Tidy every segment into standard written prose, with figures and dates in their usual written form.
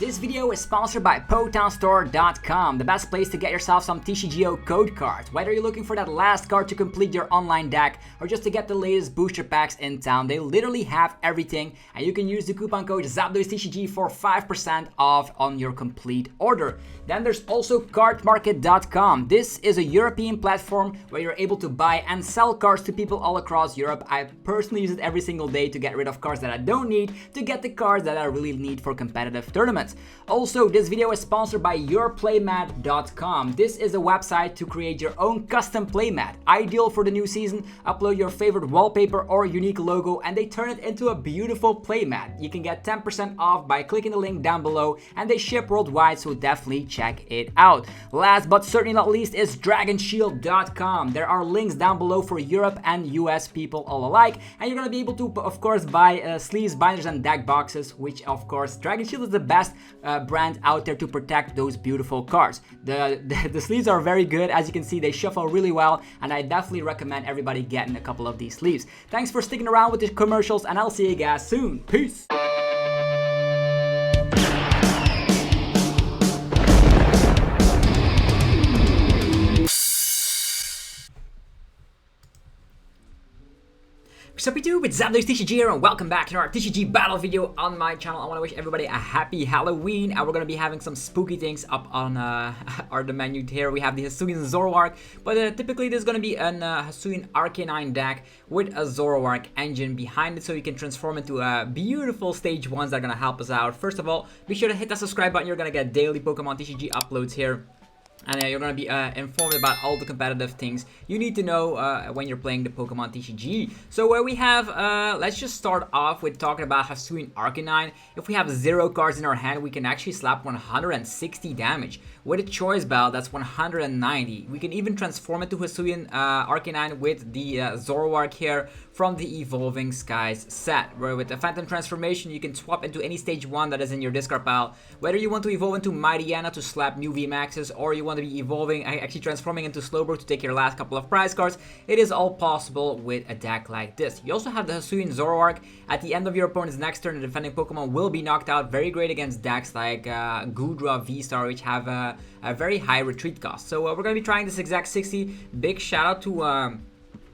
This video is sponsored by PotownStore.com, the best place to get yourself some TCGO code cards. Whether you're looking for that last card to complete your online deck or just to get the latest booster packs in town, they literally have everything, and you can use the coupon code ZapDoesTCG for 5% off on your complete order. Then there's also cardmarket.com. This is a European platform where you're able to buy and sell cards to people all across Europe. I personally use it every single day to get rid of cards that I don't need, to get the cards that I really need for competitive tournaments. Also, this video is sponsored by yourplaymat.com. This is a website to create your own custom playmat. Ideal for the new season. Upload your favorite wallpaper or unique logo and they turn it into a beautiful playmat. You can get 10% off by clicking the link down below, and they ship worldwide, so definitely check it out. Last but certainly not least is dragonshield.com. There are links down below for Europe and US people all alike, and you're gonna be able to of course buy sleeves, binders and deck boxes, which of course Dragon Shield is the best brand out there to protect those beautiful cards. The sleeves are very good. As you can see, they shuffle really well, and I definitely recommend everybody getting a couple of these sleeves. Thanks for sticking around with the commercials, and I'll see you guys soon. Peace! Sup YouTube, it's ZapDoesTCG here, and welcome back to our TCG battle video on my channel. I want to wish everybody a happy Halloween, and we're going to be having some spooky things up on the menu here. We have the Hisuian Zoroark, but typically there's going to be an Hisuian Arcanine deck with a Zoroark engine behind it, so you can transform into beautiful stage 1s that are going to help us out. First of all, be sure to hit that subscribe button. You're going to get daily Pokemon TCG uploads here. And you're going to be informed about all the competitive things you need to know when you're playing the Pokemon TCG. So we have, let's just start off with talking about Hisuian Arcanine. If we have 0 cards in our hand, we can actually slap 160 damage. With a Choice Bell, that's 190. We can even transform it to Hisuian Arcanine with the Zoroark here from the Evolving Skies set, where with the Phantom Transformation you can swap into any stage 1 that is in your discard pile. Whether you want to evolve into Mightyena to slap new VMAXs, or you want to be evolving, actually transforming into Slowbro to take your last couple of prize cards, it is all possible with a deck like this. You also have the Hisuian Zoroark. At the end of your opponent's next turn, the defending Pokemon will be knocked out. Very great against decks like Goodra VSTAR, which have a very high retreat cost. So we're going to be trying this exact 60. Big shout out to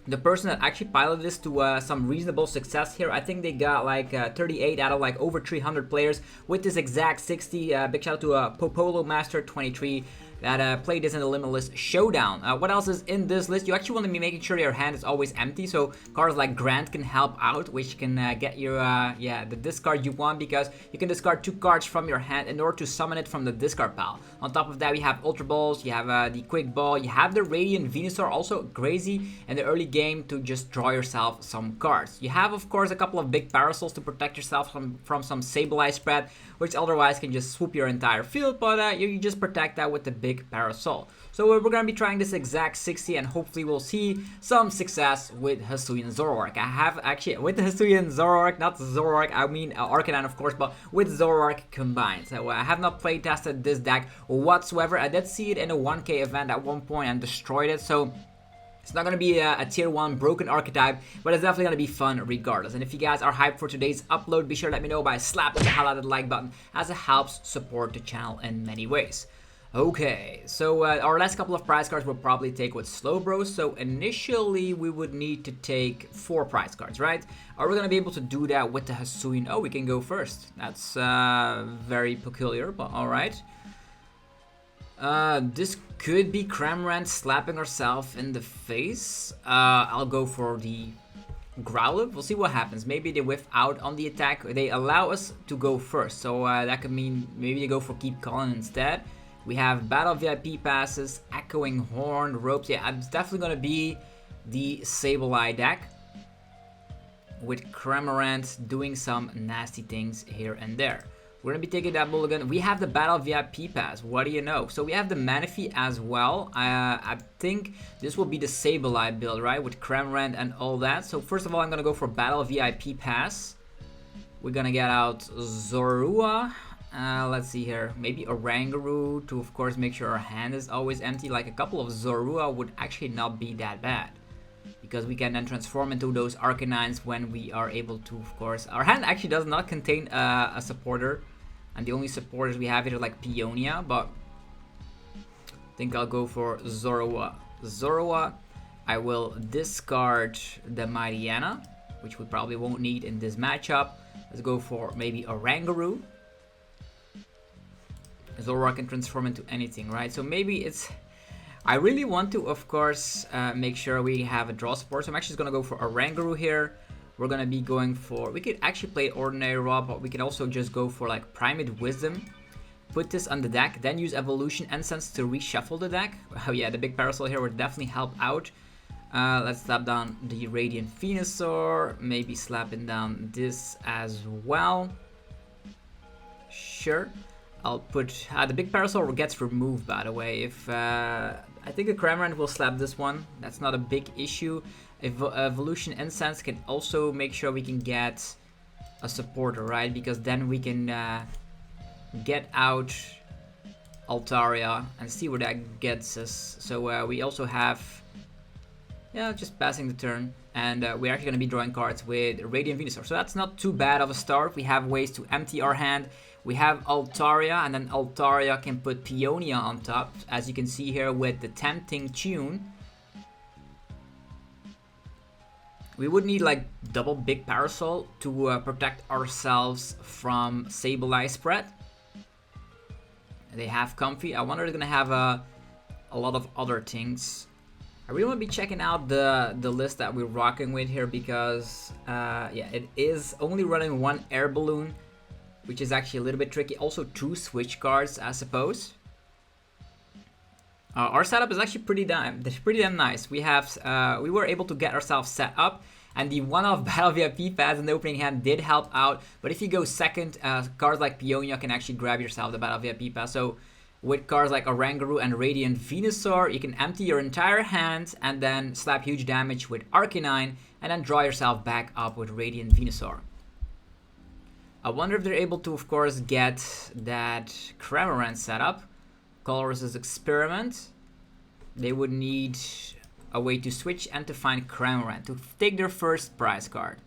the person that actually piloted this to some reasonable success here. I think they got like 38 out of like over 300 players with this exact 60. Big shout out to Popolo Master 23 that played this in the Limitless Showdown. What else is in this list? You actually want to be making sure your hand is always empty, so cards like Grant can help out, which can get you the discard you want, because you can discard 2 cards from your hand in order to summon it from the discard pile. On top of that, we have Ultra Balls, you have the Quick Ball, you have the Radiant Venusaur, also crazy in the early game to just draw yourself some cards. You have of course a couple of big Parasols to protect yourself from some Sableye spread, which otherwise can just swoop your entire field, but you just protect that with the big Parasol. So we're going to be trying this exact 60, and hopefully we'll see some success with Hisuian Zoroark. I have actually, with the Hisuian Zoroark, not Zoroark, I mean Arcanine of course, but with Zoroark combined. So I have not play tested this deck whatsoever. I did see it in a 1K event at one point and destroyed it, so it's not going to be a tier 1 broken archetype, but it's definitely going to be fun regardless. And if you guys are hyped for today's upload, be sure to let me know by slapping the hell out of the like button, as it helps support the channel in many ways. Okay, so our last couple of prize cards we'll probably take with Slowbro. So initially we would need to take 4 prize cards, right? Are we going to be able to do that with the Hisuian? Oh, we can go first. That's very peculiar, but alright. This could be Cramorant slapping herself in the face. I'll go for the Growlithe. We'll see what happens. Maybe they whiff out on the attack. They allow us to go first, so that could mean maybe they go for Keep Calling instead. We have Battle VIP passes, Echoing Horn, Ropes. Yeah, it's definitely going to be the Sableye deck, with Cramorant doing some nasty things here and there. We're going to be taking that mulligan. We have the Battle VIP pass. What do you know? So we have the Manaphy as well. I think this will be the Sableye build, right? With Cramorant and all that. So first of all, I'm going to go for Battle VIP pass. We're going to get out Zorua. Let's see here, maybe Oranguru to of course make sure our hand is always empty. Like a couple of Zorua would actually not be that bad, because we can then transform into those Arcanines when we are able to, of course. Our hand actually does not contain a supporter. And the only supporters we have here are like Peony, but I think I'll go for Zoroark. I will discard the Mariana, which we probably won't need in this matchup. Let's go for maybe Oranguru. Zoroark can transform into anything, right? So maybe it's... I really want to, of course, make sure we have a draw support. So I'm actually just going to go for Oranguru here. We're going to be going for... We could actually play Ordinary Raw, but we could also just go for like Primate Wisdom. Put this on the deck, then use Evolution Incense to reshuffle the deck. Oh yeah, the big Parasol here would definitely help out. Let's slap down the Radiant Venusaur. Maybe slapping down this as well. Sure. I'll put... the big Parasol gets removed, by the way. If I think the Cramorant will slap this one. That's not a big issue. Evolution Incense can also make sure we can get a supporter, right? Because then we can get out Altaria and see where that gets us. So we also have... Yeah, just passing the turn. And we're actually going to be drawing cards with Radiant Venusaur. So that's not too bad of a start. We have ways to empty our hand. We have Altaria, and then Altaria can put Peony on top. As you can see here with the Tempting Tune. We would need like double big Parasol to protect ourselves from Sableye spread. They have Comfy. I wonder if they're going to have a lot of other things. I really want to be checking out the list that we're rocking with here because, yeah, it is only running one Air Balloon, which is actually a little bit tricky. Also 2 Switch cards, I suppose. Our setup is actually pretty damn nice. We were able to get ourselves set up, and the one-off Battle VIP pads in the opening hand did help out. But if you go second, cards like Peony can actually grab yourself the Battle VIP pass. So with cards like Oranguru and Radiant Venusaur, you can empty your entire hand and then slap huge damage with Arcanine, and then draw yourself back up with Radiant Venusaur. I wonder if they're able to, of course, get that Cramorant set up. Colress's Experiment. They would need a way to switch and to find Cramorant to take their first prize card.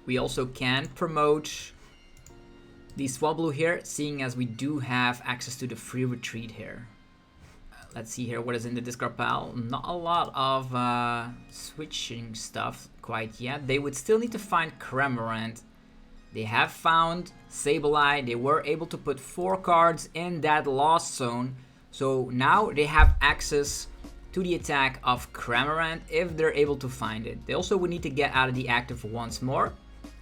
We also can promote the Swablu here, seeing as we do have access to the free retreat here. Let's see here what is in the discard pile. Not a lot of switching stuff quite yet. They would still need to find Cramorant. They have found Sableye. They were able to put 4 cards in that lost zone. So now they have access to the attack of Cramorant if they're able to find it. They also would need to get out of the active once more.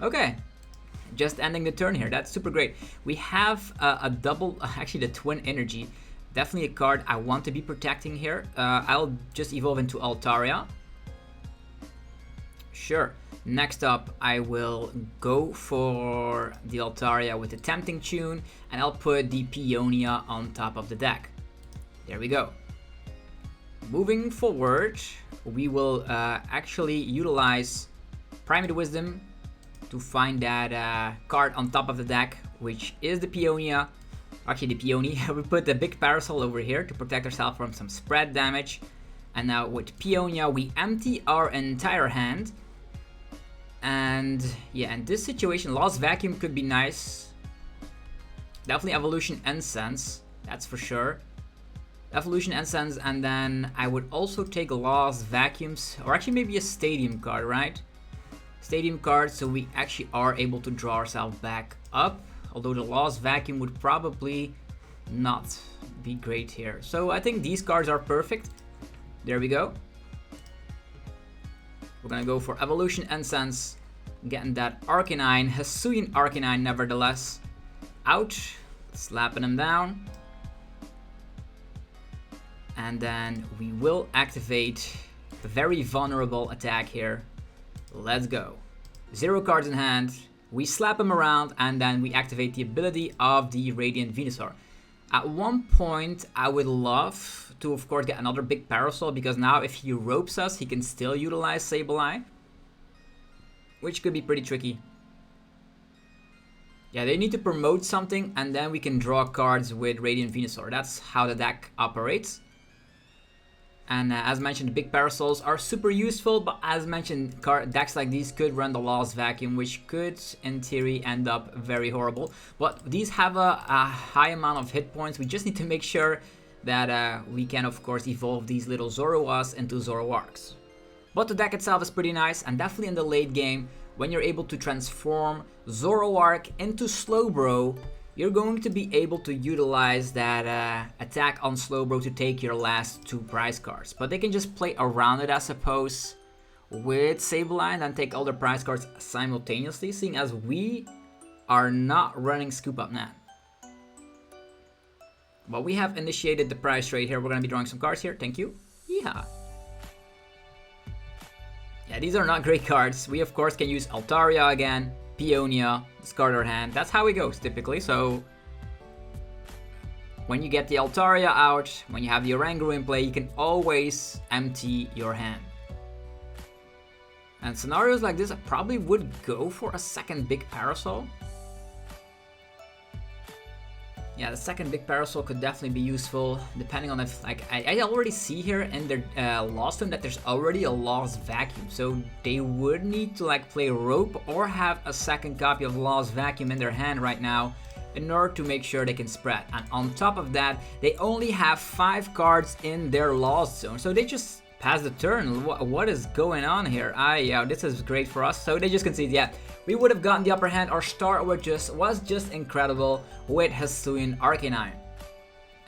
Okay. Just ending the turn here. That's super great. We have a double, actually the Twin Energy. Definitely a card I want to be protecting here. I'll just evolve into Altaria. Sure. Next up, I will go for the Altaria with the Tempting Tune, and I'll put the Peony on top of the deck. There we go. Moving forward, we will actually utilize Primate Wisdom to find that card on top of the deck, which is the Peony. Actually, the Peony. We put the big Parasol over here to protect ourselves from some spread damage. And now with Peony, we empty our entire hand. And yeah, in this situation, Lost Vacuum could be nice. Definitely Evolution Incense, that's for sure. Evolution Incense, and then I would also take Lost Vacuums, or actually maybe a Stadium card, right? Stadium card, so we actually are able to draw ourselves back up. Although the Lost Vacuum would probably not be great here. So I think these cards are perfect. There we go. We're gonna go for Evolution Incense, getting that Arcanine, Hisuian Arcanine nevertheless, out, slapping him down. And then we will activate a very vulnerable attack here. Let's go. 0 cards in hand, we slap him around, and then we activate the ability of the Radiant Venusaur. At one point, I would love to, of course, get another big Parasol, because now if he ropes us, he can still utilize Sableye, which could be pretty tricky. Yeah, they need to promote something, and then we can draw cards with Radiant Venusaur. That's how the deck operates. And as mentioned, big parasols are super useful, but as mentioned, decks like these could run the Lost Vacuum, which could, in theory, end up very horrible. But these have a high amount of hit points. We just need to make sure that we can, of course, evolve these little Zoroarks into Zoroarks. But the deck itself is pretty nice, and definitely in the late game, when you're able to transform Zoroark into Slowbro, you're going to be able to utilize that attack on Slowbro to take your last 2 prize cards. But they can just play around it, I suppose, with Sableye and take all their prize cards simultaneously, seeing as we are not running Scoop Up Nan. But we have initiated the prize trade here. We're going to be drawing some cards here. Thank you. Yeah. Yeah, these are not great cards. We, of course, can use Altaria again. Peony, discard our hand. That's how it goes typically. So when you get the Altaria out, when you have the Oranguru in play, you can always empty your hand. And scenarios like this, I probably would go for a second big parasol. Yeah, the second big parasol could definitely be useful, depending on if, like, I already see here in their Lost Zone that there's already a Lost Vacuum, so they would need to, like, play Rope or have a second copy of Lost Vacuum in their hand right now in order to make sure they can spread. And on top of that, they only have 5 cards in their Lost Zone, so they just pass the turn. What is going on here? Yeah, this is great for us. So they just concede. Yeah, we would have gotten the upper hand. Our start was just incredible with Hisuian Arcanine.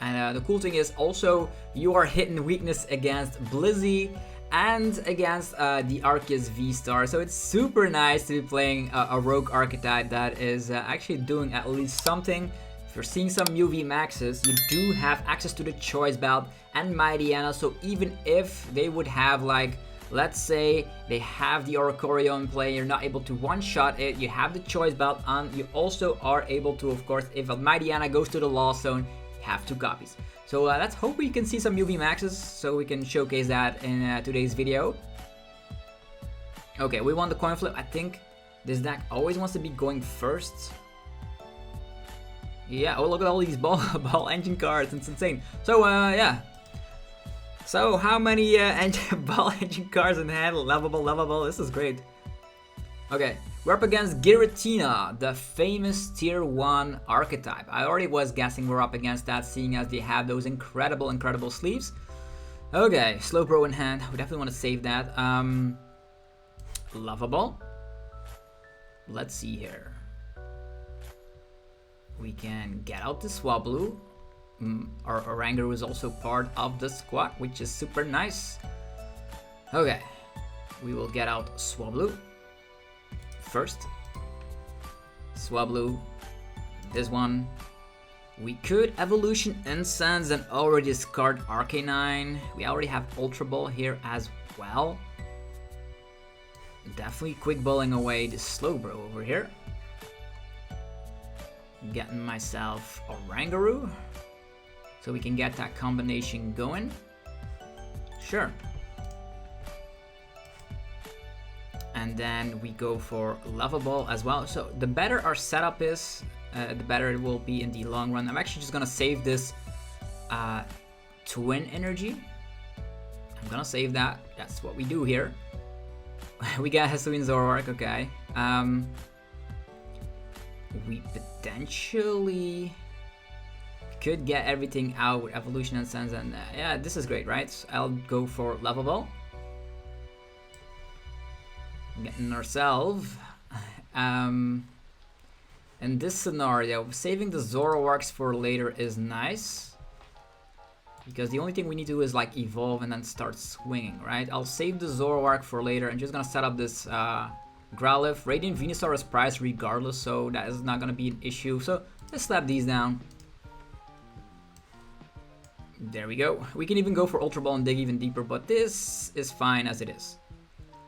And the cool thing is also you are hitting weakness against Blizzy and against the Arceus VSTAR. So it's super nice to be playing a rogue archetype that is actually doing at least something. If you're seeing some UV maxes, you do have access to the Choice Belt and Mightyena, so even if they would have, like, let's say they have the Oricorio in play, you're not able to one-shot it, you have the Choice Belt on, you also are able to, of course, if a Mightyena goes to the Lost Zone, you have 2 copies. So let's hope we can see some UV maxes, so we can showcase that in today's video. Okay, we won the coin flip. I think this deck always wants to be going first. Yeah, oh, look at all these ball engine cards, it's insane. So, yeah. So, how many ball engine cards in hand? Lovable, this is great. Okay, we're up against Giratina, the famous tier 1 archetype. I already was guessing we're up against that, seeing as they have those incredible sleeves. Okay, Slowbro in hand, we definitely want to save that. Lovable. Let's see here. We can get out the Swablu. Our Oranguru is also part of the squad, which is super nice. Okay, we will get out Swablu first. Swablu, this one. We could Evolution Incense and already discard Arcanine. We already have Ultra Ball here as well. Definitely quick balling away the Slowbro over here. Getting myself Oranguru, so we can get that combination going. Sure. And then we go for Lovable as well. So the better our setup is, the better it will be in the long run. I'm actually just gonna save this Twin Energy. I'm gonna save that. That's what we do here. We got Hisuian Zoroark, okay. We potentially could get everything out with Evolution and Sense, and yeah, this is great, right? So I'll go for Lovable. Getting ourselves. In this scenario, saving the Zoroarks for later is nice, because the only thing we need to do is, like, evolve and then start swinging, right? I'll save the Zoroark for later. I'm just gonna set up this Growlithe. Radiant Venusaur is priced regardless, so that is not gonna be an issue. So let's slap these down. There we go. We can even go for Ultra Ball and dig even deeper, but this is fine as it is.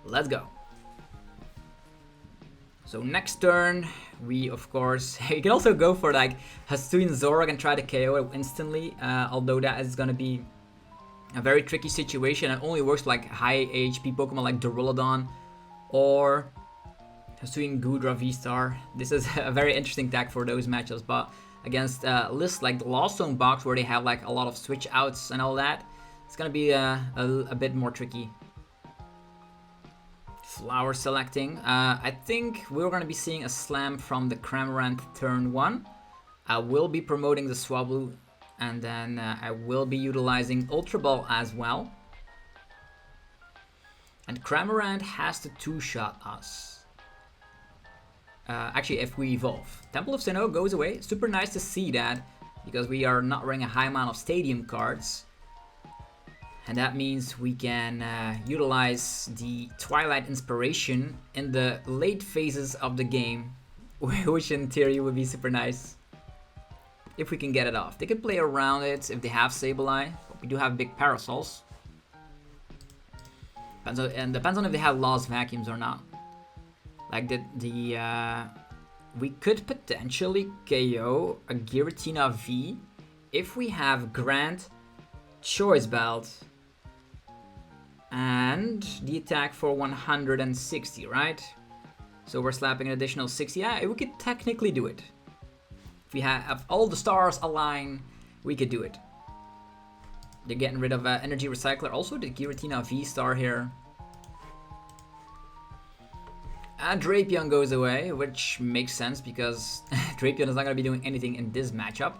Let's go. So next turn, we, of course, you can also go for, like, Hisuian Zoroark and try to KO it instantly, although that is gonna be a very tricky situation. It only works for, like, high HP Pokemon like Duraludon or Hisuian Goodra VSTAR. This is a very interesting deck for those matchups, but against lists like the Lost Zone box where they have, like, a lot of switch outs and all that, It's gonna be a bit more tricky. Flower selecting. I think we're gonna be seeing a slam from the Cramorant turn 1. I will be promoting the Swablu, and then I will be utilizing Ultra Ball as well. And Cramorant has to two-shot us. Actually, if we evolve. Temple of Sinnoh goes away. Super nice to see that, because we are not running a high amount of stadium cards. And that means we can utilize the Twilight Inspiration in the late phases of the game, which in theory would be super nice if we can get it off. They could play around it if they have Sableye, but we do have big Parasols. Depends on if they have Lost Vacuums or not. Like we could potentially KO a Giratina V if we have Grant, Choice Belt, and the attack for 160, right? So we're slapping an additional 60. Yeah, we could technically do it. If we have all the stars align, we could do it. They're getting rid of Energy Recycler. Also the Giratina VSTAR here. And Drapion goes away, which makes sense because Drapion is not going to be doing anything in this matchup.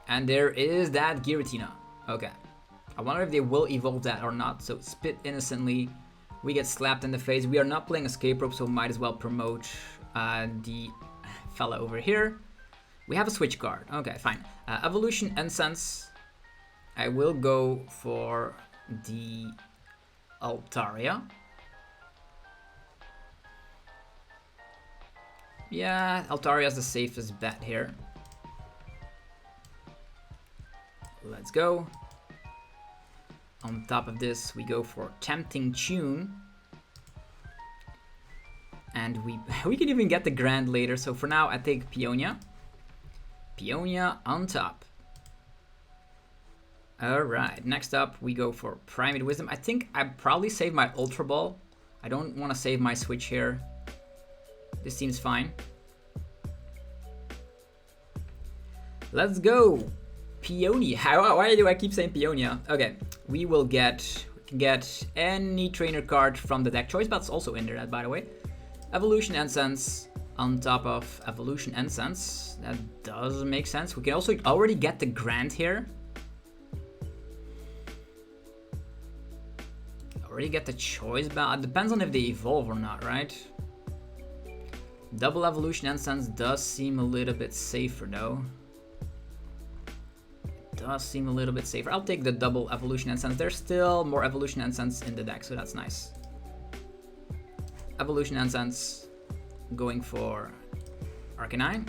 And there is that Giratina. Okay. I wonder if they will evolve that or not. So Spit Innocently. We get slapped in the face. We are not playing Escape Rope, so might as well promote the fella over here. We have a switch card. Okay, fine. Evolution Incense. I will go for the Altaria. Yeah, Altaria is the safest bet here. Let's go. On top of this, we go for Tempting Tune. And we can even get the Grand later. So for now, I take Peonia. Peonia on top. Alright, next up, we go for Primate Wisdom. I think I probably save my Ultra Ball. I don't want to save my switch here. This seems fine. Let's go. Peony. Why do I keep saying Peonia? Okay, we can get any trainer card from the deck. Choice Belt's also in there, by the way. Evolution Incense on top of Evolution Incense. That does make sense. We can also already get the Grand here. Already get the Choice Belt. It depends on if they evolve or not, right? Double Evolution Incense does seem a little bit safer though. Does seem a little bit safer. I'll take the double Evolution Incense. There's still more Evolution Incense in the deck, so that's nice. Evolution Incense going for Arcanine.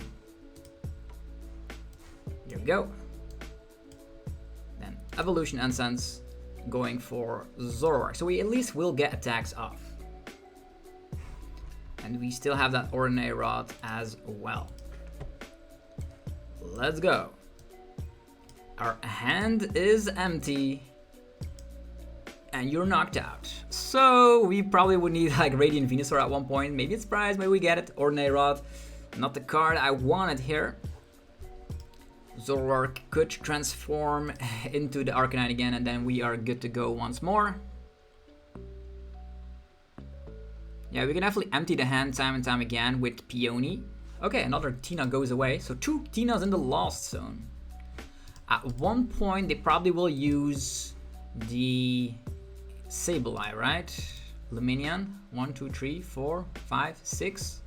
There we go. Then Evolution Incense going for Zoroark. So we at least will get attacks off. And we still have that Ordinary Rod as well. Let's go. Our hand is empty. And you're knocked out. So we probably would need like Radiant Venusaur at one point. Maybe it's Surprise, maybe we get it. Ordinary Rod. Not the card I wanted here. Zoroark could transform into the Arcanine again, and then we are good to go once more. Yeah, we can definitely empty the hand time and time again with Peony. Okay, another Tina goes away. So 2 Tinas in the Lost Zone. At one point, they probably will use the Sableye, right? Luminion. 1, 2, 3, 4, 5, 6.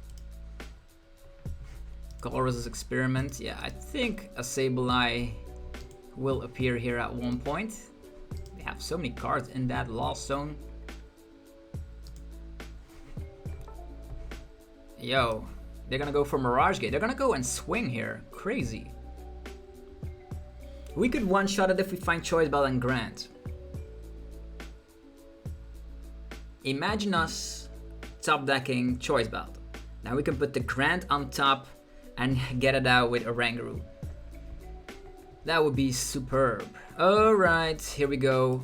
Colorless Experiment. Yeah, I think a Sableye will appear here at one point. They have so many cards in that Lost Zone. Yo, they're gonna go for Mirage Gate. They're gonna go and swing here. Crazy. We could one-shot it if we find Choice Belt and Grant. Imagine us top decking Choice Belt. Now we can put the Grant on top and get it out with Oranguru. That would be superb. Alright, here we go.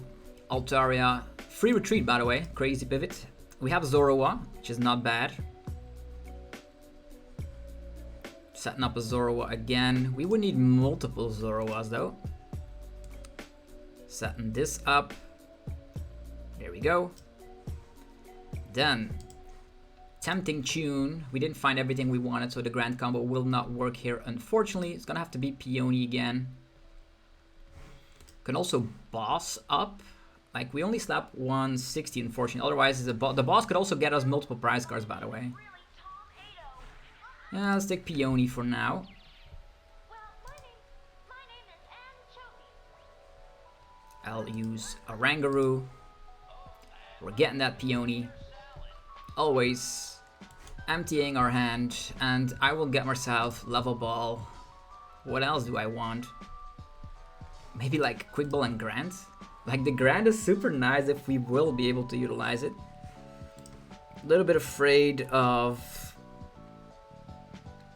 Altaria. Free retreat, by the way. Crazy pivot. We have Zoroark, which is not bad. Setting up a Zoroark again. We would need multiple Zoroarks though. Setting this up. There we go. Done. Tempting Tune. We didn't find everything we wanted, so the grand combo will not work here. Unfortunately, it's gonna have to be Peony again. Can also boss up. Like, we only slap 160, unfortunately. Otherwise, the boss could also get us multiple prize cards, by the way. Yeah, let's take Peony for now. I'll use Oranguru. We're getting that Peony. Always emptying our hand. And I will get myself Level Ball. What else do I want? Maybe like Quick Ball and Grand? Like, the Grand is super nice if we will be able to utilize it. A little bit afraid of...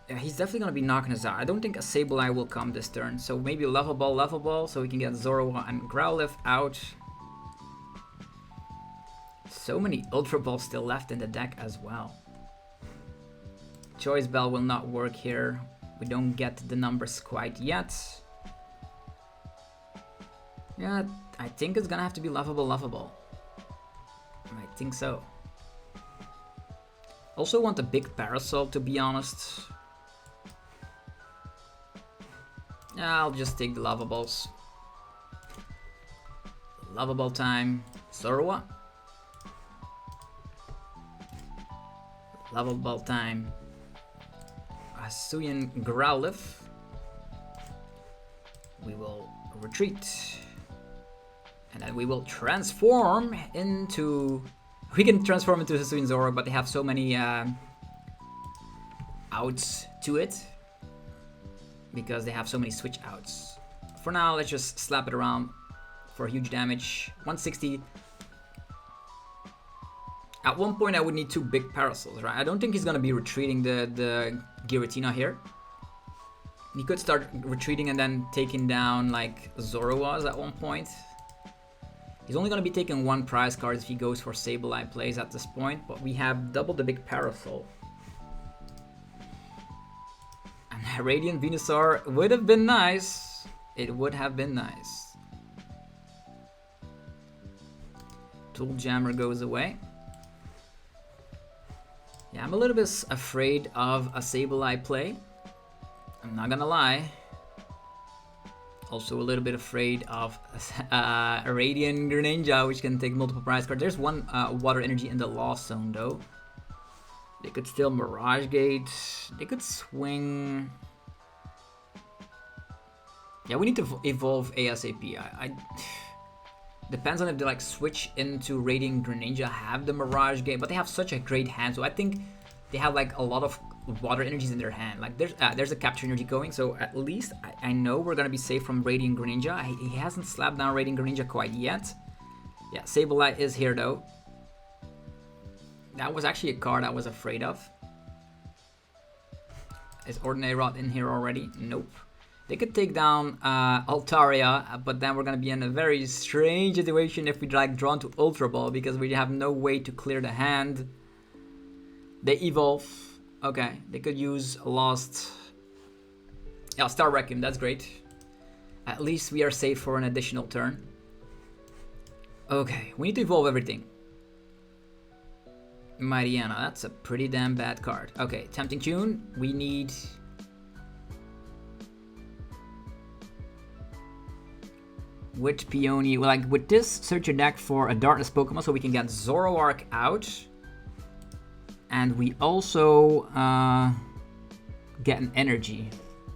Yeah, he's definitely going to be knocking us out. I don't think a Sableye will come this turn. So maybe Level Ball, so we can get Zoroark and Growlithe out. So many Ultra Balls still left in the deck as well. Choice Bell will not work here. We don't get the numbers quite yet. Yeah, I think it's gonna have to be Level Ball. I think so. Also want a big Parasol, to be honest. Yeah, I'll just take the Lava Balls. Lava Ball time. Zoroark. Lava Ball time. Hisuian Growlithe. We will retreat. And then we will transform into... We can transform into Hisuian Zoroark, but they have so many outs to it. Because they have so many switch outs. For now, let's just slap it around for huge damage. 160. At one point, I would need 2 big Parasols, right? I don't think he's going to be retreating the Giratina here. He could start retreating and then taking down, like, Zoroark at one point. He's only going to be taking 1 prize card if he goes for Sableye plays at this point. But we have double the big Parasol. And Radiant Venusaur would have been nice. It would have been nice. Tool Jammer goes away. Yeah, I'm a little bit afraid of a Sableye play. I'm not gonna lie. Also a little bit afraid of a Radiant Greninja, which can take multiple prize cards. There's 1 Water Energy in the Lost Zone, though. They could still Mirage Gate. They could swing. Yeah, we need to evolve ASAP. Depends on if they like switch into Radiant Greninja, have the Mirage Gate, but they have such a great hand, so I think they have like a lot of water energies in their hand. Like there's a capture energy going, so at least I know we're gonna be safe from Radiant Greninja. He hasn't slapped down Radiant Greninja quite yet. Yeah, Sableye is here though. That was actually a card I was afraid of. Is Ordinary Rod in here already? Nope. They could take down Altaria, but then we're going to be in a very strange situation if we like drawn to Ultra Ball, because we have no way to clear the hand. They evolve. Okay, they could use Lost. Yeah, Star Requiem, that's great. At least we are safe for an additional turn. Okay, we need to evolve everything. Mariana, that's a pretty damn bad card. Okay, Tempting Tune, we need... With Peony, like with this, search your deck for a Darkness Pokemon so we can get Zoroark out. And we also get an energy.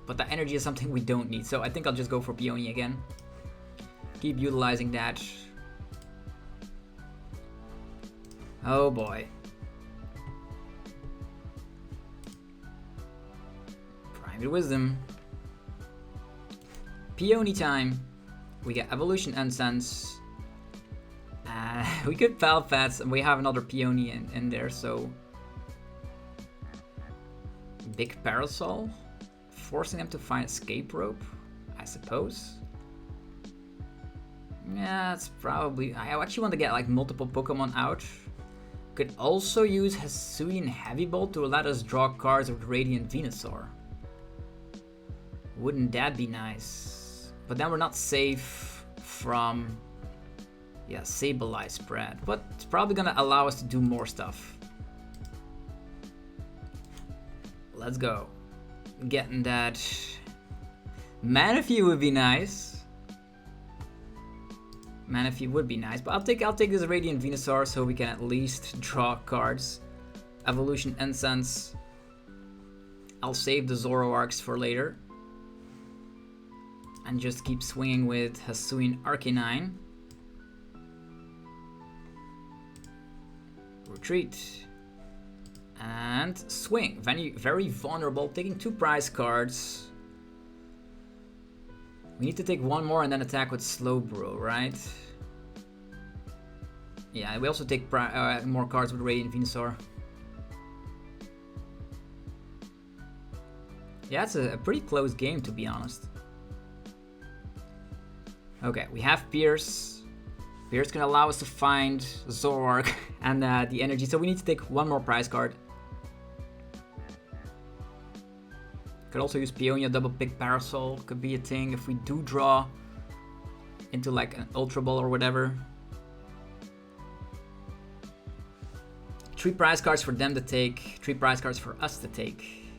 But that energy is something we don't need, so I think I'll just go for Peony again. Keep utilizing that. Oh boy. Primary Wisdom. Peony time. We get Evolution Incense. We could Palpats, and we have another Peony in there, so... Big Parasol? Forcing them to find Escape Rope, I suppose. Yeah, it's probably... I actually want to get like multiple Pokemon out. Could also use Hisuian Heavy Bolt to let us draw cards with Radiant Venusaur. Wouldn't that be nice? But then we're not safe from, yeah, Sableye spread, but it's probably gonna allow us to do more stuff. Let's go. Getting that Manaphy would be nice. Manaphy would be nice, but I'll take this Radiant Venusaur so we can at least draw cards. Evolution Incense. I'll save the Zoroarks for later. And just keep swinging with Hisuian Arcanine. Retreat. And swing. Very vulnerable. Taking 2 prize cards. We need to take 1 more and then attack with Slowbro, right? Yeah, we also take more cards with Radiant Venusaur. Yeah, it's a pretty close game, to be honest. Okay, we have Pierce. Pierce can allow us to find Zoroark and the energy, so we need to take 1 more prize card. Could also use Peony, double pick Parasol, could be a thing if we do draw into like an Ultra Ball or whatever. 3 prize cards for them to take, 3 prize cards for us to take.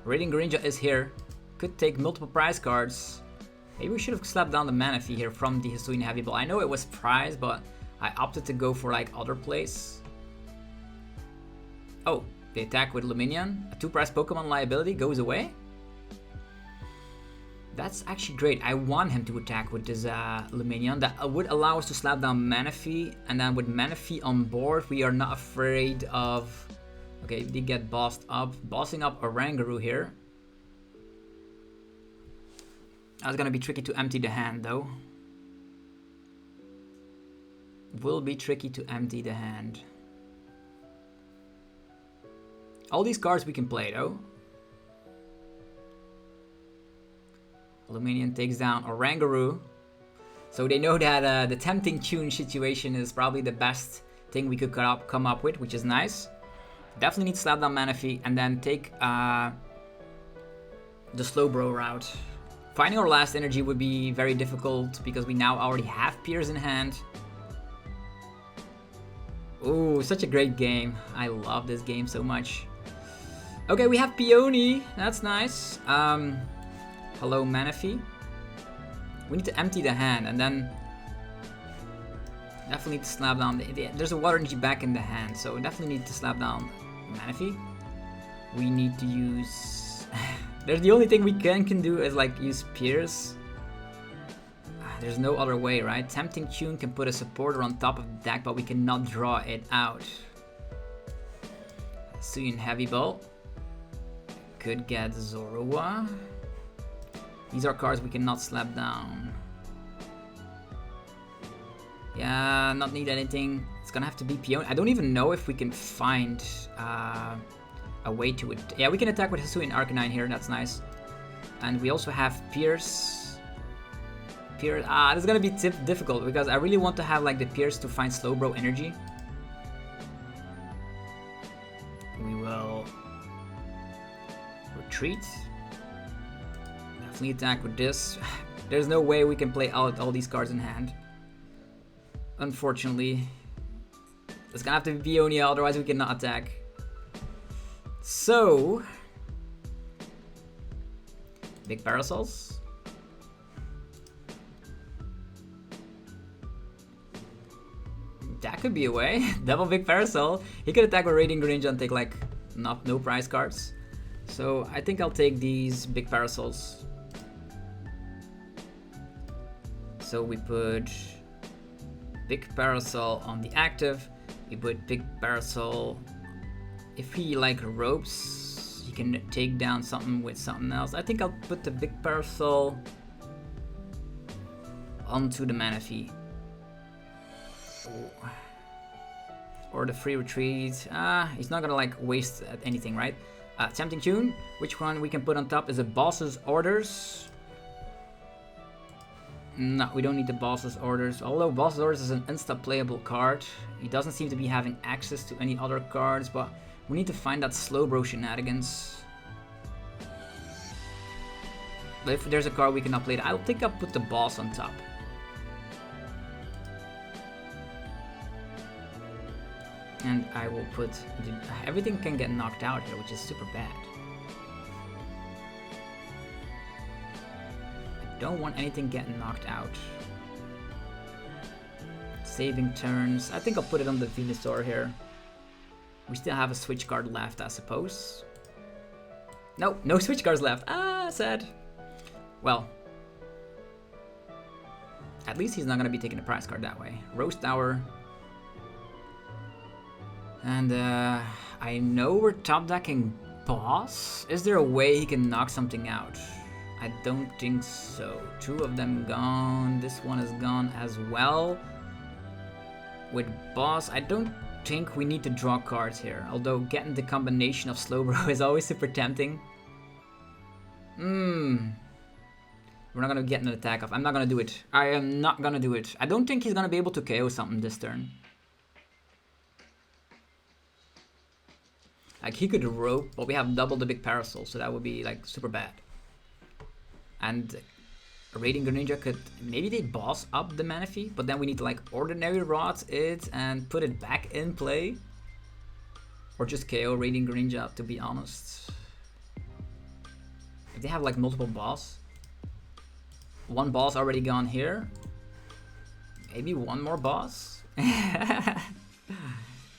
Radiant Greninja is here, could take multiple prize cards. Maybe we should have slapped down the Manaphy here from the Hisuian Heavy Ball. I know it was prized, but I opted to go for like other plays. Oh, they attack with Luminion. A 2 prize Pokemon liability goes away. That's actually great. I want him to attack with this Luminion. That would allow us to slap down Manaphy. And then with Manaphy on board, we are not afraid of... Okay, they get bossed up. Bossing up Oranguru here. That's gonna be tricky to empty the hand though. Will be tricky to empty the hand. All these cards we can play though. Luminion takes down Oranguru. So they know that the Tempting Tune situation is probably the best thing we could come up with, which is nice. Definitely need to slap down Manaphy and then take the Slowbro route. Finding our last energy would be very difficult because we now already have Pierce in hand. Ooh, such a great game. I love this game so much. Okay, we have Peony. That's nice. Hello, Manaphy. We need to empty the hand and then definitely need to slap down. There's a water energy back in the hand, so definitely need to slap down Manaphy. We need to use... There's the only thing we can do is like use Pierce. There's no other way, right? Tempting Tune can put a supporter on top of the deck, but we cannot draw it out. Hisuian Heavy Ball. Could get Zorua. These are cards we cannot slap down. Yeah, not need anything. It's gonna have to be Peony. I don't even know if we can find a way to it. Yeah, we can attack with Hisuian Arcanine here. That's nice. And we also have Pierce. Pierce. This is gonna be difficult because I really want to have like the Pierce to find Slowbro energy. We will retreat. Definitely attack with this. There's no way we can play out all these cards in hand. Unfortunately. It's gonna have to be Peony, otherwise we cannot attack. So... Big Parasols. That could be a way. Double Big Parasol. He could attack with Radiant Greninja and take like no prize cards. So I think I'll take these Big Parasols. So we put Big Parasol on the active. We put Big Parasol. If he like ropes, he can take down something with something else. I think I'll put the Big Parasol onto the Manaphy. Or the free retreat. He's not gonna like waste anything, right? Tempting Tune. Which one we can put on top is a Boss's Orders. No, we don't need the Boss's Orders. Although Boss's Orders is an insta-playable card. He doesn't seem to be having access to any other cards, but we need to find that Slowbro shenanigans. But if there's a card we cannot play, I'll think I'll put the boss on top. And I will put... everything can get knocked out here, which is super bad. I don't want anything getting knocked out. Saving turns. I think I'll put it on the Venusaur here. We still have a switch card left, I suppose. Nope, no switch cards left. Ah, sad. Well, at least he's not gonna be taking a prize card that way. Rose Tower. And I know we're top decking boss. Is there a way he can knock something out? I don't think so. 2 of them gone. This one is gone as well. With boss, I don't think we need to draw cards here. Although getting the combination of Slowbro is always super tempting. We're not gonna get an attack off. I'm not gonna do it. I am not gonna do it. I don't think he's gonna be able to KO something this turn. Like, he could rope, but we have double the big parasol, so that would be like super bad. And Radiant Greninja could, maybe they boss up the Manaphy, but then we need to like Ordinary Rot it and put it back in play. Or just KO Radiant Greninja, to be honest. If they have like multiple boss. One boss already gone here. Maybe one more boss? Yeah,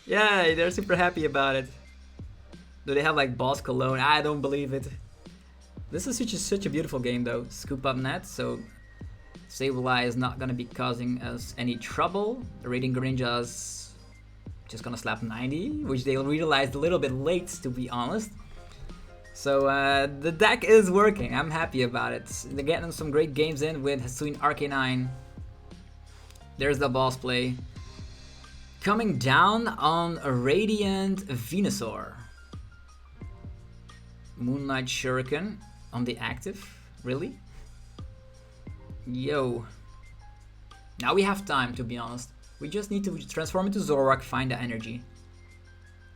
they're super happy about it. Do they have like boss cologne? I don't believe it. This is such a beautiful game though. Scoop up net, so Sableye is not gonna be causing us any trouble. The Radiant Greninja's just gonna slap 90, which they realized a little bit late, to be honest. So the deck is working. I'm happy about it. They're getting some great games in with Hisuian Arcanine. There's the boss play. Coming down on a Radiant Venusaur. Moonlight Shuriken on the active. Really? Yo. Now we have time, to be honest. We just need to transform into Zoroark, find the energy.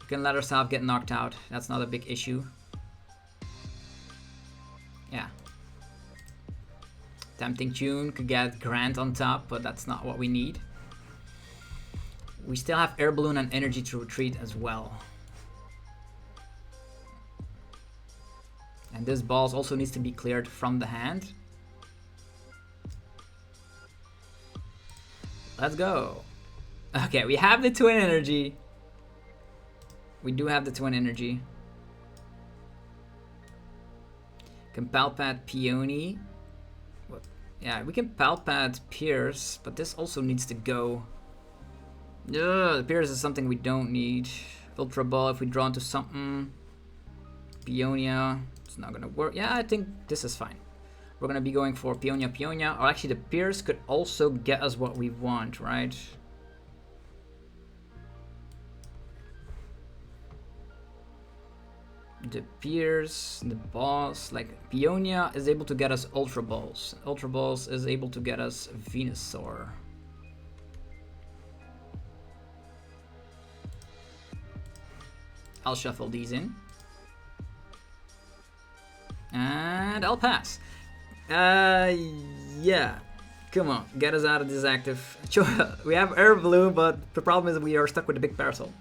We can let ourselves get knocked out. That's not a big issue. Yeah. Tempting Tune could get Grant on top, but that's not what we need. We still have Air Balloon and Energy to retreat as well. And this boss also needs to be cleared from the hand. Let's go. Okay, we have the Twin Energy. We do have the Twin Energy. Can Palpad Peony. Yeah, we can Palpad Pierce, but this also needs to go. The Pierce is something we don't need. Ultra Ball if we draw into something. Peonia. It's not gonna work. Yeah, I think this is fine. We're gonna be going for Peonia. Or actually, the Pierce could also get us what we want, right? The Pierce, the boss, like Peonia is able to get us Ultra Balls. Ultra Balls is able to get us Venusaur. I'll shuffle these in. And I'll pass. Yeah. Come on, get us out of this active. We have Air Balloon, but the problem is we are stuck with the big Parasol.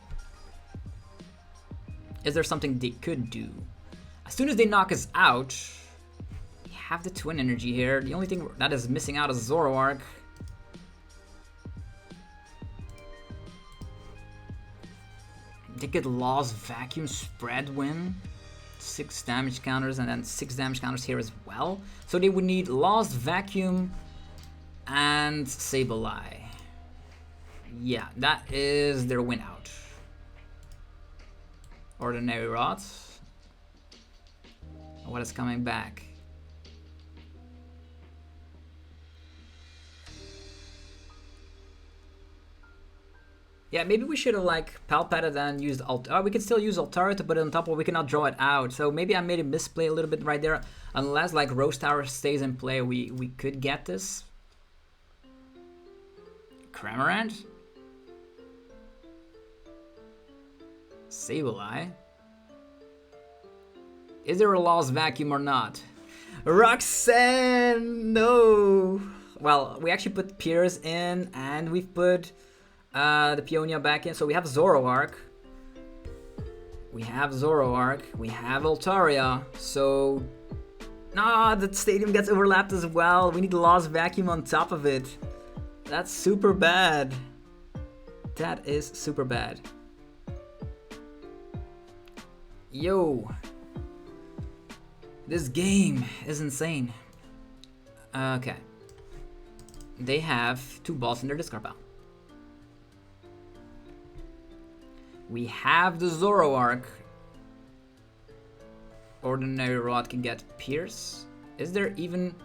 Is there something they could do? As soon as they knock us out, we have the Twin Energy here. The only thing that is missing out is Zoroark. They could Lost Vacuum Spread win. 6 damage counters and then 6 damage counters here as well. So they would need Lost Vacuum and Sableye. Yeah, that is their win out. Ordinary Rot. What is coming back? Yeah, maybe we should have like Palpatted and used Altaria. We can still use Altaria to put it on top, but we cannot draw it out. So maybe I made a misplay a little bit right there. Unless like Rose Tower stays in play, we could get this. Cramorant? Sableye? Is there a Lost Vacuum or not? Roxanne, no. Well, we actually put Pierce in, and we've put the Peony back in. So we have Zoroark. We have Altaria. So, nah, the stadium gets overlapped as well. We need the Lost Vacuum on top of it. That's super bad. That is super bad. Yo. This game is insane. Okay. They have 2 balls in their discard pile. We have the Zoroark. Ordinary Rod can get Pierce. Is there even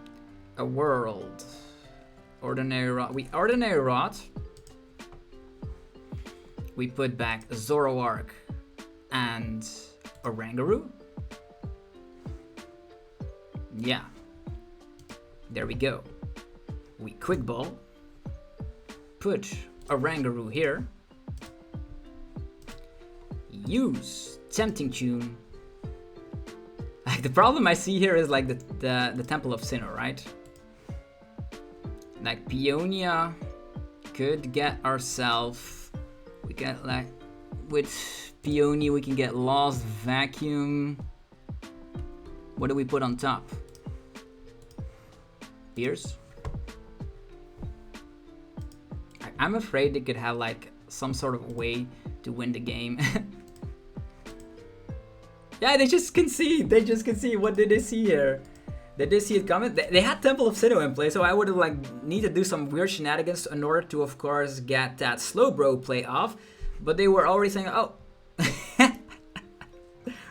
a world? Ordinary Rod. Ordinary Rod. We put back Zoroark and Oranguru. Yeah. There we go. We Quick Ball. Put Oranguru here. Use Tempting Tune. Like, the problem I see here is like the Temple of Sinnoh, right? Like, Peonia could get ourselves. We get like with Peony we can get Lost Vacuum. What do we put on top? Pierce. I'm afraid they could have like some sort of way to win the game. Yeah, they just concede. They just concede. What did they see here? Did they see it coming? They had Temple of Sinnoh in play, so I would have like need to do some weird shenanigans in order to, of course, get that Slowbro play off. But they were already saying, "Oh,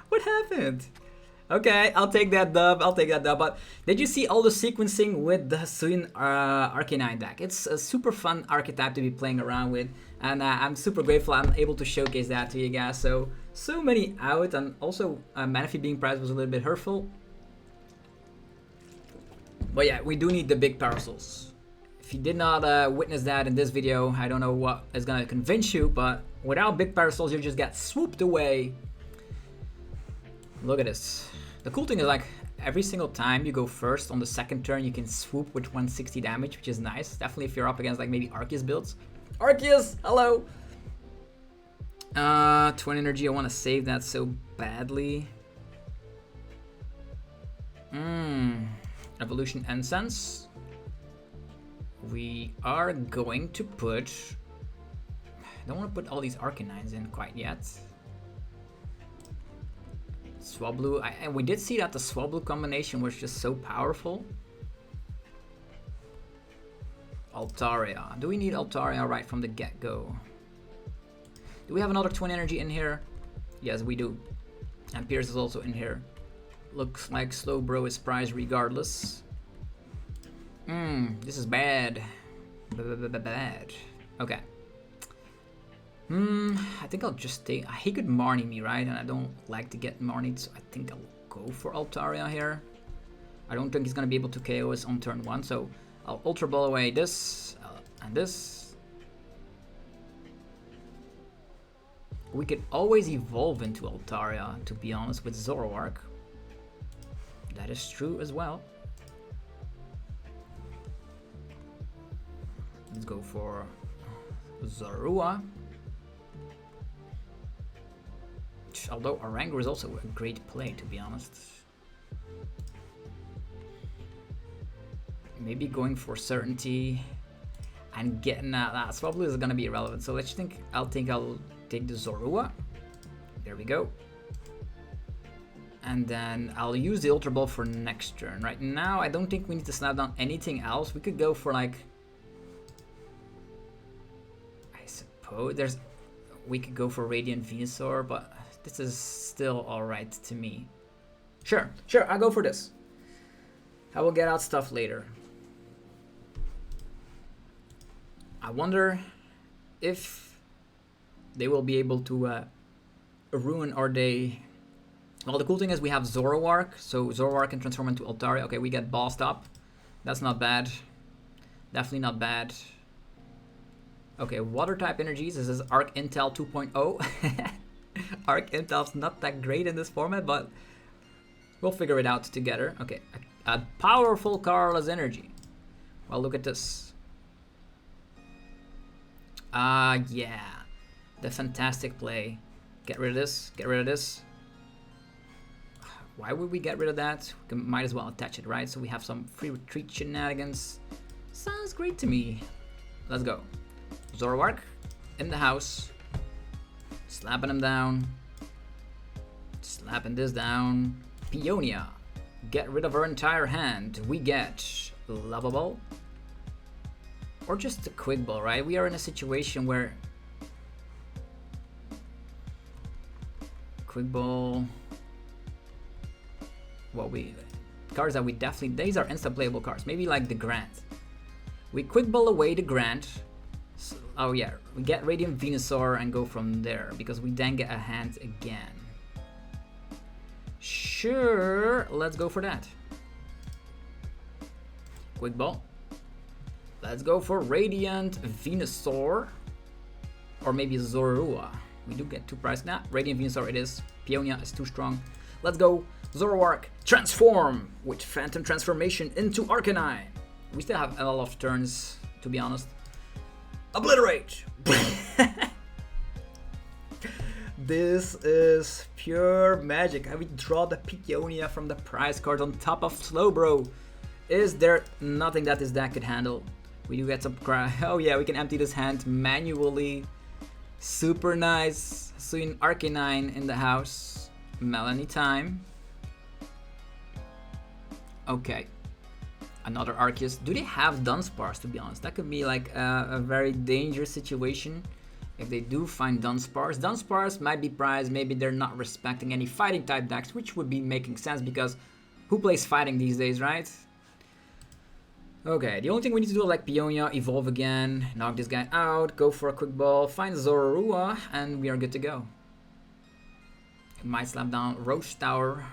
what happened?" Okay, I'll take that dub. But did you see all the sequencing with the Hisuian Arcanine deck? It's a super fun archetype to be playing around with, and I'm super grateful I'm able to showcase that to you guys. So many out, and also Manaphy being prized was a little bit hurtful. But yeah, we do need the big parasols. If you did not witness that in this video, I don't know what is gonna convince you, but without big parasols, you just get swooped away. Look at this. The cool thing is, like, every single time you go first on the second turn, you can swoop with 160 damage, which is nice. Definitely if you're up against, like, maybe Arceus builds. Arceus, hello! 20 energy, I want to save that so badly. Evolution Incense. We are going to put... I don't want to put all these Arcanines in quite yet. Swablu, and we did see that the Swablu combination was just so powerful. Altaria. Do we need Altaria right from the get-go? Do we have another 20 energy in here? Yes, we do. And Pierce is also in here. Looks like Slowbro is prized regardless. This is bad. Bad. Okay. I think I'll just take... He could Marnie me, right? And I don't like to get Marnied, so I think I'll go for Altaria here. I don't think he's going to be able to KO us on turn 1, so I'll Ultra Ball away this and this. We could always evolve into Altaria, to be honest, with Zoroark. That is true as well. Let's go for Zorua. Although Oranguru is also a great play, to be honest. Maybe going for certainty and getting that Swablu is going to be irrelevant. So let's think. I'll take the Zorua. There we go. And then I'll use the Ultra Ball for next turn. Right now, I don't think we need to snap down anything else. We could go for like... I suppose we could go for Radiant Venusaur, but this is still alright to me. Sure, I'll go for this. I will get out stuff later. I wonder if they will be able to ruin our day. Well, the cool thing is we have Zoroark, so Zoroark can transform into Altaria. Okay, we get bossed up. That's not bad. Definitely not bad. Okay, water type energies. This is Arc Intel 2.0. Arc Intel's not that great in this format, but we'll figure it out together. Okay, A powerful colorless energy. Well, look at this. Yeah. The fantastic play. Get rid of this. Get rid of this. Why would we get rid of that? We might as well attach it, right? So we have some free retreat shenanigans. Sounds great to me. Let's go. Zoroark in the house. Slapping him down. Slapping this down. Peonia. Get rid of her entire hand. We get Lovable. Or just a quick ball, right? We are in a situation where quick ball. Well, cards that we definitely, these are instant playable cards. Maybe like the Grant. We quick ball away the Grant. So, oh yeah, we get Radiant Venusaur and go from there because we then get a hand again. Sure, let's go for that. Quick ball. Let's go for Radiant Venusaur. Or maybe Zorua. We do get 2 prize. Nah, Radiant Venusaur it is. Peonia is too strong. Let's go. Zoroark, transform with Phantom Transformation into Arcanine. We still have a lot of turns, to be honest. Obliterate! This is pure magic. I withdraw the Peonia from the prize card on top of Slowbro. Is there nothing that this deck could handle? We do get some oh yeah, we can empty this hand manually. Super nice. Hisuian Arcanine in the house. Melanie time. Okay. Another Arceus. Do they have Dunsparce, to be honest? That could be like a very dangerous situation if they do find Dunsparce. Dunsparce might be prized. Maybe they're not respecting any fighting type decks, which would be making sense because who plays fighting these days, right? Okay, the only thing we need to do is like Peonia, evolve again, knock this guy out, go for a quick ball, find Zorua, and we are good to go. Might slap down Roche Tower.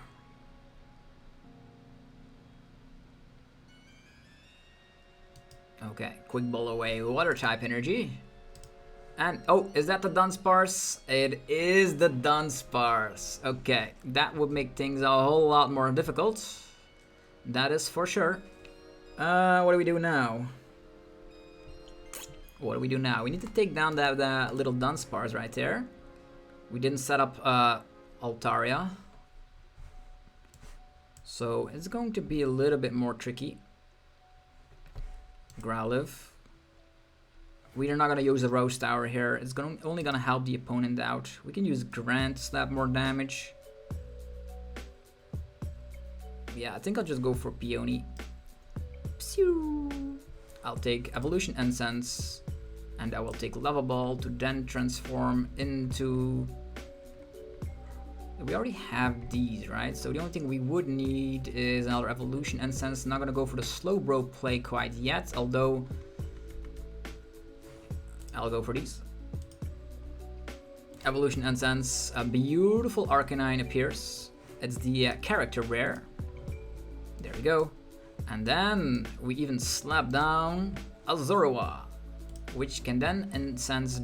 Okay, quick ball away, water type energy. And, oh, is that the Dunsparce? It is the Dunsparce. Okay, that would make things a whole lot more difficult. That is for sure. What do we do now? What do we do now? We need to take down that little Dunsparce right there. We didn't set up Altaria. So it's going to be a little bit more tricky. Growlithe. We are not going to use the Rose Tower here. It's only going to help the opponent out. We can use Grant to slap more damage. Yeah, I think I'll just go for Peony. I'll take Evolution Incense. And I will take Lava Ball to then transform into... We already have these, right? So the only thing we would need is another Evolution Incense. Not gonna go for the Slowbro play quite yet, although I'll go for these. Evolution Incense, a beautiful Arcanine appears. It's the character rare. There we go. And then we even slap down a Zorua, which can then Incense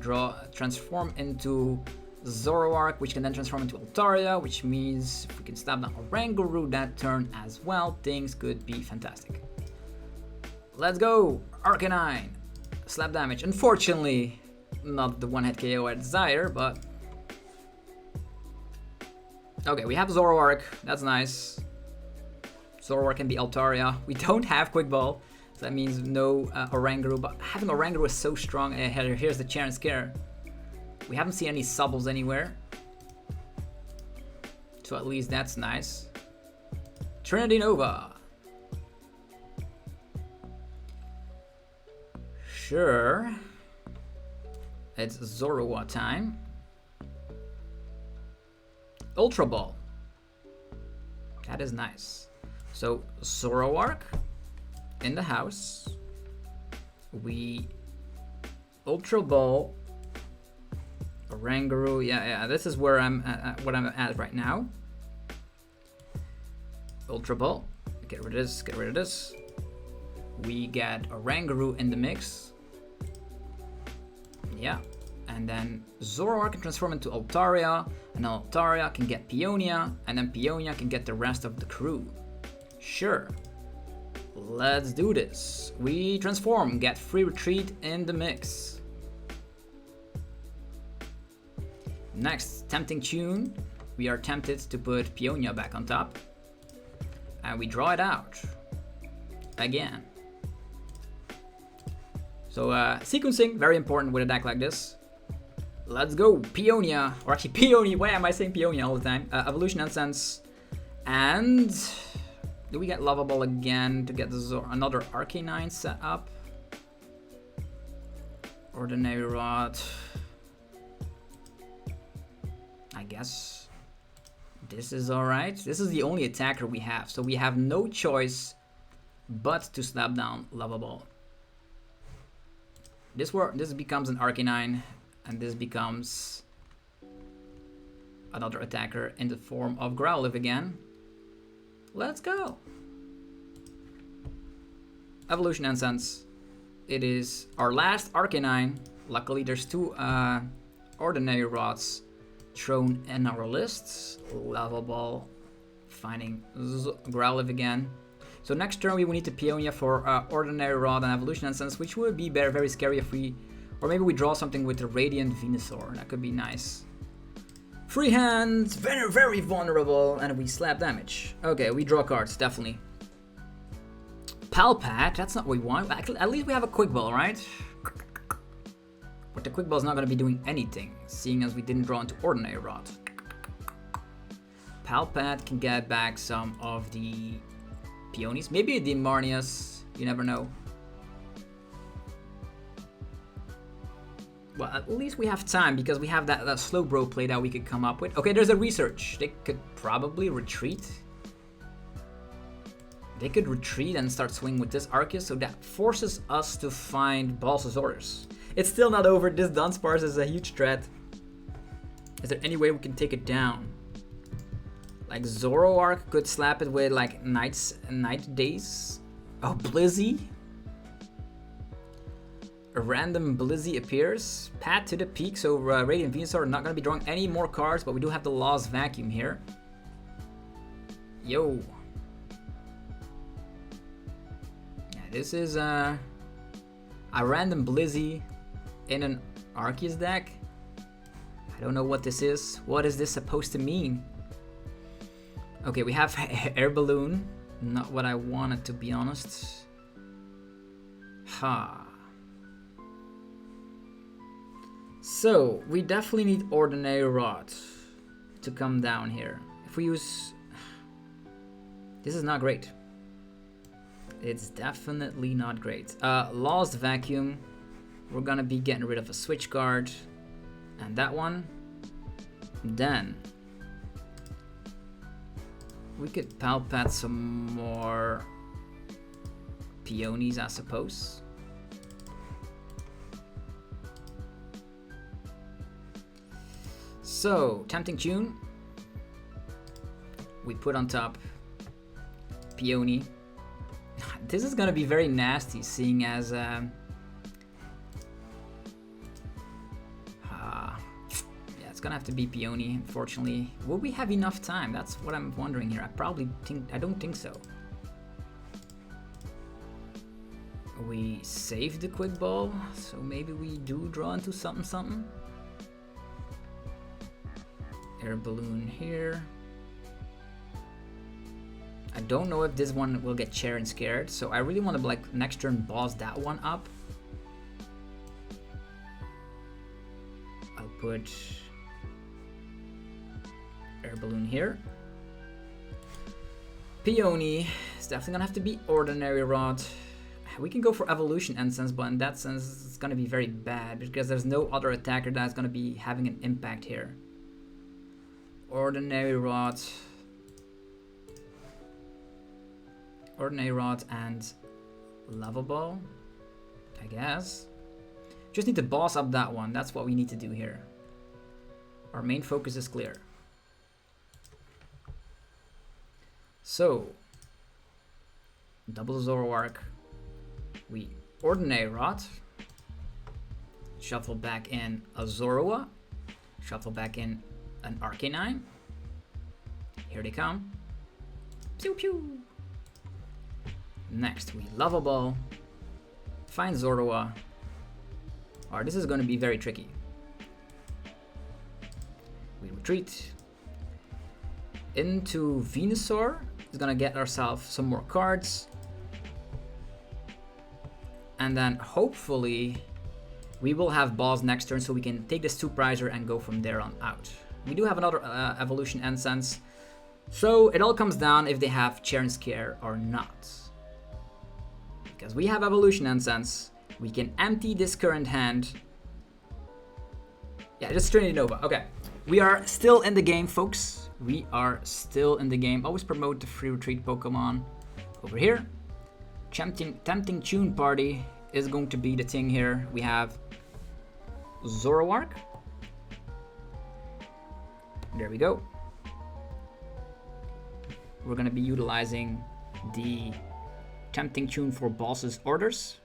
transform into Zoroark, which can then transform into Altaria, which means if we can slap down Oranguru that turn as well, things could be fantastic. Let's go! Arcanine! Slap damage. Unfortunately, not the one-hit KO I desire, but... Okay, we have Zoroark. That's nice. Zoroark can be Altaria. We don't have Quick Ball, so that means no Oranguru, but having Oranguru is so strong. Here's the Chance Scare. We haven't seen any Subbles anywhere, so at least that's nice. Trinity Nova. Sure. It's Zorua time. Ultra Ball. That is nice. So Zoroark in the house. We Ultra Ball. Oranguru, yeah, this is where I'm at, what I'm at right now. Ultra Ball, get rid of this, get rid of this. We get Oranguru in the mix. Yeah, and then Zoroark can transform into Altaria, and then Altaria can get Peonia, and then Peonia can get the rest of the crew. Sure, Let's do this. We transform, get free retreat in the mix. Next, tempting tune. We are tempted to put Peony back on top. And we draw it out. Again. So sequencing, very important with a deck like this. Let's go, Peony, or actually Peony, why am I saying Peony all the time? Evolution Essence, and do we get Lovable again to get another Arcanine set up? Ordinary Rod. I guess this is alright. This is the only attacker we have, so we have no choice but to slap down Lovable. This becomes an Arcanine, and this becomes another attacker in the form of Growlithe again. Let's go. Evolution Essence. It is our last Arcanine. Luckily, there's two Ordinary Rods thrown in our lists. Lava Ball, finding Growlithe again. So next turn we will need to Peony for Ordinary Rod and Evolution Essence, which would be very scary if we... Or maybe we draw something with the Radiant Venusaur. That could be nice. Free hands, very vulnerable, and we slap damage. Okay, we draw cards, definitely. Palpat, that's not what we want. At least we have a Quick Ball, right? But the Quick Ball is not going to be doing anything, seeing as we didn't draw into Ordinary Rod. Palpat can get back some of the Peonies. Maybe a Demarnius, you never know. Well, at least we have time because we have that Slowbro play that we could come up with. Okay, there's a research. They could probably retreat. They could retreat and start swinging with this Arceus, so that forces us to find Balsasaurus. It's still not over. This Dunsparce is a huge threat. Is there any way we can take it down? Like Zoroark could slap it with like Night Days. Oh, Blizzy. A random Blizzy appears. Pat to the peak, so Radiant Venusaur are not going to be drawing any more cards, but we do have the Lost Vacuum here. Yo. Yeah, this is a random Blizzy in an Arceus deck. I don't know what this is. What is this supposed to mean? Okay, we have Air Balloon. Not what I wanted, to be honest. Ha. So, we definitely need Ordinary Rod to come down here. If we use... This is not great. It's definitely not great. Lost Vacuum. We're gonna be getting rid of a Switch card. And that one. Then... we could Palpat some more Peonies, I suppose. So, Tempting Tune. We put on top Peony. This is gonna be very nasty, seeing as yeah, it's gonna have to be Peony, unfortunately. Will we have enough time? That's what I'm wondering here. I don't think so. We saved the Quick Ball, so maybe we do draw into something. Air Balloon here. I don't know if this one will get Chair and Scared, so I really want to like next turn boss that one up. I'll put Air Balloon here. Peony is definitely gonna have to be Ordinary Rod. We can go for Evolution Essence, but in that sense it's gonna be very bad because there's no other attacker that's gonna be having an impact here. Ordinary Rod. Ordinary Rod and Lava Ball, I guess. Just need to boss up that one. That's what we need to do here. Our main focus is clear. So, double Zoroark. We Ordinary Rod. Shuffle back in a Zorua. Shuffle back in an Arcanine. Here they come. Pew pew. Next, we Lava Ball. Find Zorua. Alright, this is going to be very tricky. We retreat into Venusaur. It's going to get ourselves some more cards. And then hopefully we will have balls next turn so we can take this 2-prizer and go from there on out. We do have another Evolution Incense. So it all comes down if they have Chern Scare or not. Because we have Evolution Incense, we can empty this current hand. Yeah, just Trinity Nova. Okay, we are still in the game, folks. We are still in the game. Always promote the free retreat Pokemon over here. Tempting Tune Party is going to be the thing here. We have Zoroark. There we go. We're going to be utilizing the Tempting Tune for Boss's Orders.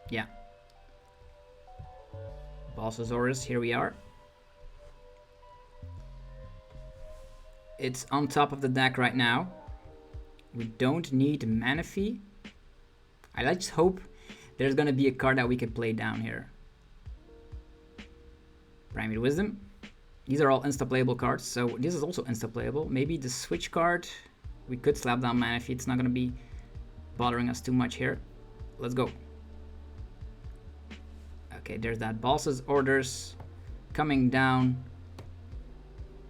Yeah. Boss's Orders, here we are. It's on top of the deck right now. We don't need Manaphy. I just hope there's gonna be a card that we can play down here. Primate Wisdom. These are all insta-playable cards, so this is also insta-playable. Maybe the switch card. We could slap down Manaphy. It's not gonna be bothering us too much here. Let's go. Okay, there's that Boss's Orders coming down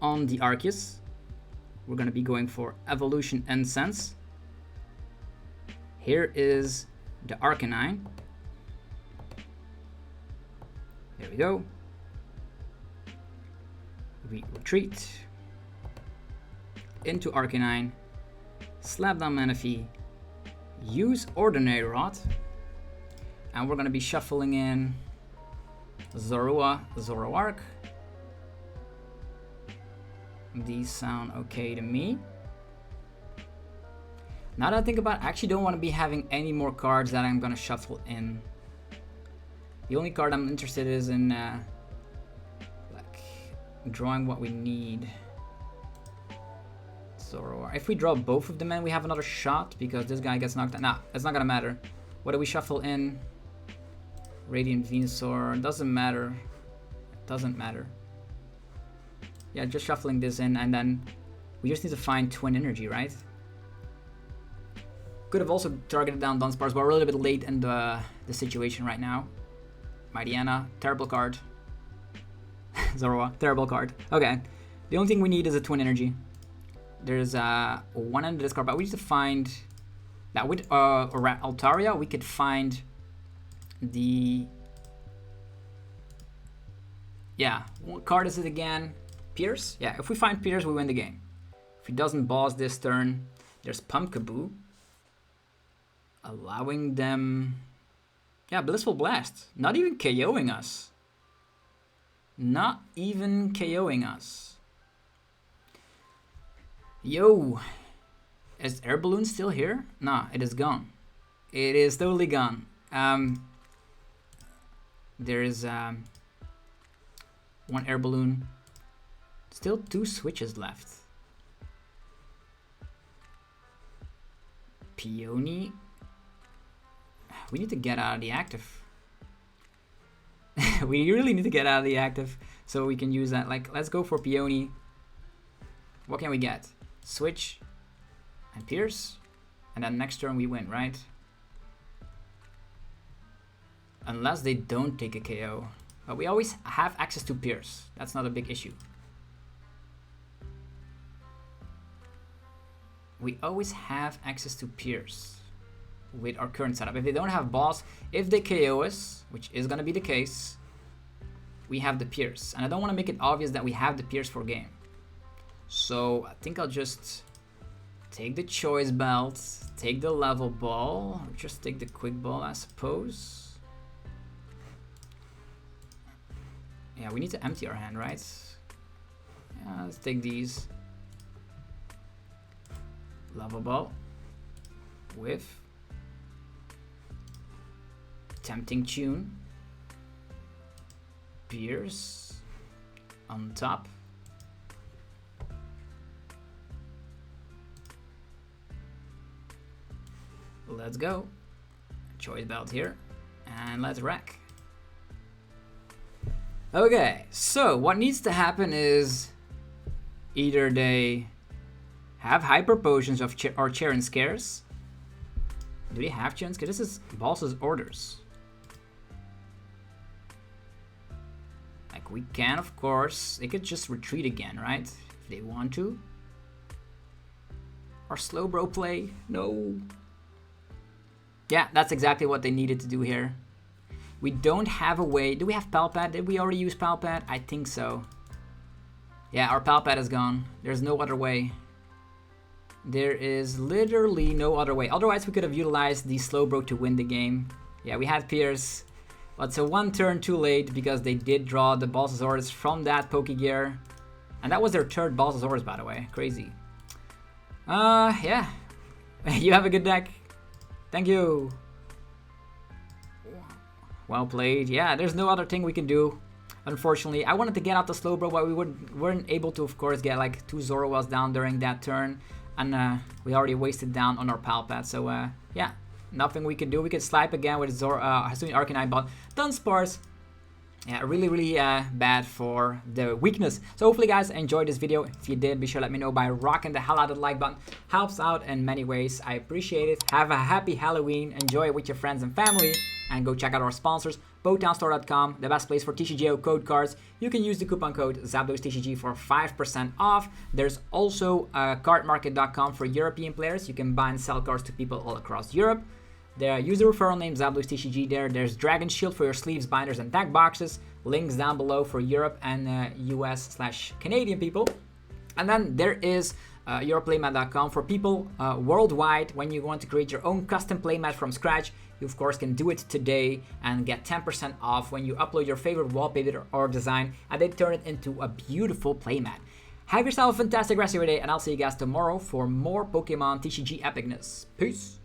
on the Arceus. We're gonna be going for Evolution Incense. Here is the Arcanine. There we go. We retreat into Arcanine, slap down Manaphy, use Ordinary Rod, and we're gonna be shuffling in Zoroark. These sound okay to me. Now that I think about it, I actually don't want to be having any more cards that I'm gonna shuffle in. The only card I'm interested is in like drawing what we need. Zoroark. If we draw both of them in, we have another shot because this guy gets knocked out. Nah, it's not gonna matter. What do we shuffle in? Radiant Venusaur. Doesn't matter. Doesn't matter. Yeah, just shuffling this in, and then we just need to find Twin Energy, right? Could have also targeted down Dunsparce, but we're a little bit late in the situation right now. Mightyena, terrible card. Zoroark, terrible card. Okay, the only thing we need is a Twin Energy. There's one end of this card, but we need to find that with Altaria, we could find the... Yeah, what card is it again? Pierce? Yeah, if we find Pierce, we win the game. If he doesn't boss this turn, there's Pumpkaboo. Allowing them... Yeah, Blissful Blast. Not even KOing us. Not even KOing us. Yo. Is Air Balloon still here? Nah, it is gone. It is totally gone. There is one Air Balloon. Still 2 switches left. Peony. We need to get out of the active. We really need to get out of the active so we can use that. Like, let's go for Peony. What can we get? Switch and Pierce. And then next turn we win, right? Unless they don't take a KO. But we always have access to Pierce. That's not a big issue. We always have access to Pierce with our current setup. If they don't have boss, if they KO us, which is gonna be the case, we have the Pierce. And I don't want to make it obvious that we have the Pierce for game. So I think I'll just take the Choice Belt, take the Level Ball, or just take the Quick Ball, I suppose. Yeah, we need to empty our hand, right? Yeah, let's take these. Level Ball with Tempting Tune, Pierce on top, let's go. Choice belt here. And let's wreck. Okay, so what needs to happen is either they have Hyper Potions of or Charon Scares. Do they have Charon Scares? This is Boss's orders. Like, we can, of course. They could just retreat again, right? If they want to. Or Slowbro play. No. Yeah, that's exactly what they needed to do here. We don't have a way. Do we have Palpad? Did we already use Palpad? I think so. Yeah, our Palpad is gone. There's no other way. There is literally no other way. Otherwise, we could have utilized the Slowbro to win the game. Yeah, we had Pierce. But so one turn too late because they did draw the Balsasaurus from that Pokegear. And that was their third Balsasaurus, by the way. Crazy. Yeah. You have a good deck. Thank you. Well played. Yeah, there's no other thing we can do. Unfortunately, I wanted to get out the Slowbro, but we weren't able to, of course, get like 2 Zoroarks down during that turn. And we already wasted down on our Palpad. So, yeah. Nothing we can do. We could swipe again with Hisuian Arcanine, but Dunsparce. Yeah, really bad for the weakness. So hopefully guys enjoyed this video. If you did, be sure to let me know by rocking the hell out of the like button. Helps out in many ways. I appreciate it. Have a happy Halloween. Enjoy it with your friends and family. And go check out our sponsors, BoattownStore.com, the best place for TCGO code cards. You can use the coupon code ZapdosTCG for 5% off. There's also cardmarket.com for European players. You can buy and sell cards to people all across Europe. The user referral name ZapdosTCG there. There's Dragon Shield for your sleeves, binders, and deck boxes. Links down below for Europe and US/Canadian people. And then there is europlaymat.com for people worldwide. When you want to create your own custom playmat from scratch, you of course can do it today and get 10% off when you upload your favorite wallpaper or design and they turn it into a beautiful playmat. Have yourself a fantastic rest of your day and I'll see you guys tomorrow for more Pokemon TCG epicness. Peace!